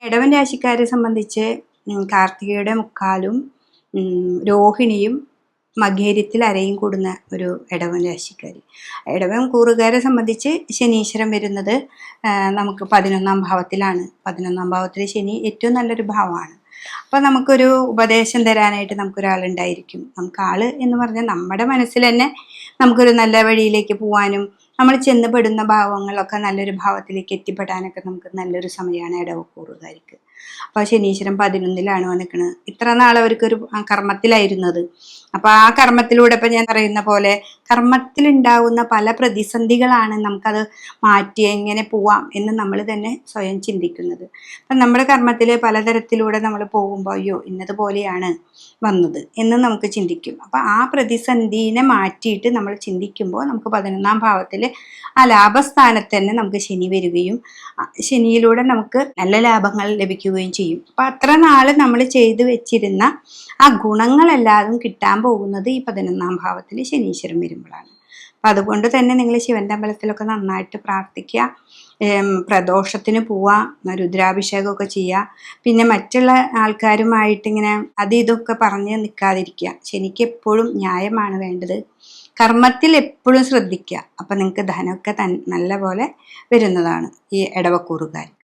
ഇടവൻ രാശിക്കാരെ സംബന്ധിച്ച് കാർത്തികയുടെ മുക്കാലും രോഹിണിയും മകേര്യത്തിൽ അരയും കൂടുന്ന ഒരു ഇടവൻ രാശിക്കാർ. ഇടവൻ കൂറുകാരെ സംബന്ധിച്ച് ശനീശ്വരൻ വരുന്നത് നമുക്ക് 11ാം ഭാവത്തിലാണ്. 11ാം ഭാവത്തിൽ ശനി ഏറ്റവും നല്ലൊരു ഭാവമാണ്. അപ്പോൾ നമുക്കൊരു ഉപദേശം തരാനായിട്ട് നമുക്കൊരാളുണ്ടായിരിക്കും. നമുക്ക് ആള് എന്ന് പറഞ്ഞാൽ നമ്മുടെ മനസ്സിൽ തന്നെ നമുക്കൊരു നല്ല വഴിയിലേക്ക് പോകാനും നമ്മൾ ചെന്നപ്പെടുന്ന ഭാവങ്ങളൊക്കെ നല്ലൊരു ഭാവത്തിലേക്ക് എത്തിപ്പെടാനൊക്കെ നമുക്ക് നല്ലൊരു സമയമാണ് ഇടവക്കൂറുകാർക്ക്. അപ്പോൾ ശനീശ്വരൻ 11ലാണ് വന്നിരിക്കുന്നത്. ഇത്ര നാൾ അവർക്കൊരു കർമ്മത്തിലായിരുന്നത്. അപ്പോൾ ആ കർമ്മത്തിലൂടെ ഇപ്പം ഞാൻ പറയുന്ന പോലെ കർമ്മത്തിലുണ്ടാകുന്ന പല പ്രതിസന്ധികളാണ് നമുക്കത് മാറ്റി എങ്ങനെ പോവാം എന്ന് നമ്മൾ തന്നെ സ്വയം ചിന്തിക്കുന്നത്. അപ്പം നമ്മുടെ കർമ്മത്തിൽ പലതരത്തിലൂടെ നമ്മൾ പോകുമ്പോൾ അയ്യോ ഇന്നതുപോലെയാണ് വന്നത് എന്ന് നമുക്ക് ചിന്തിക്കും. അപ്പം ആ പ്രതിസന്ധിനെ മാറ്റിയിട്ട് നമ്മൾ ചിന്തിക്കുമ്പോൾ നമുക്ക് 11ാം ഭാവത്തിൽ ആ ലാഭസ്ഥാനത്ത് തന്നെ നമുക്ക് ശനി വരികയും ശനിയിലൂടെ നമുക്ക് നല്ല ലാഭങ്ങൾ ലഭിക്കുകയും ചെയ്യും. അപ്പം അത്ര നാൾ നമ്മൾ ചെയ്തു വെച്ചിരുന്ന ആ ഗുണങ്ങളെല്ലാതും കിട്ടാൻ പോകുന്നത് ഈ 11ാം ഭാവത്തിൽ ശനീശ്വരൻ വരുമ്പോഴാണ്. അപ്പം അതുകൊണ്ട് തന്നെ നിങ്ങൾ ശിവന്റെ അമ്പലത്തിലൊക്കെ നന്നായിട്ട് പ്രാർത്ഥിക്കുക, പ്രദോഷത്തിന് പോവുക, രുദ്രാഭിഷേകമൊക്കെ ചെയ്യുക. പിന്നെ മറ്റുള്ള ആൾക്കാരുമായിട്ട് ഇങ്ങനെ ഇതൊക്കെ പറഞ്ഞ് നിൽക്കാതിരിക്കുക. ശനിക്ക് എപ്പോഴും ന്യായമാണ് വേണ്ടത്. കർമ്മത്തിൽ എപ്പോഴും ശ്രദ്ധിക്കുക. അപ്പം നിങ്ങൾക്ക് ധനമൊക്കെ നല്ല പോലെ വരുന്നതാണ് ഈ ഇടവക്കൂറുകാർ.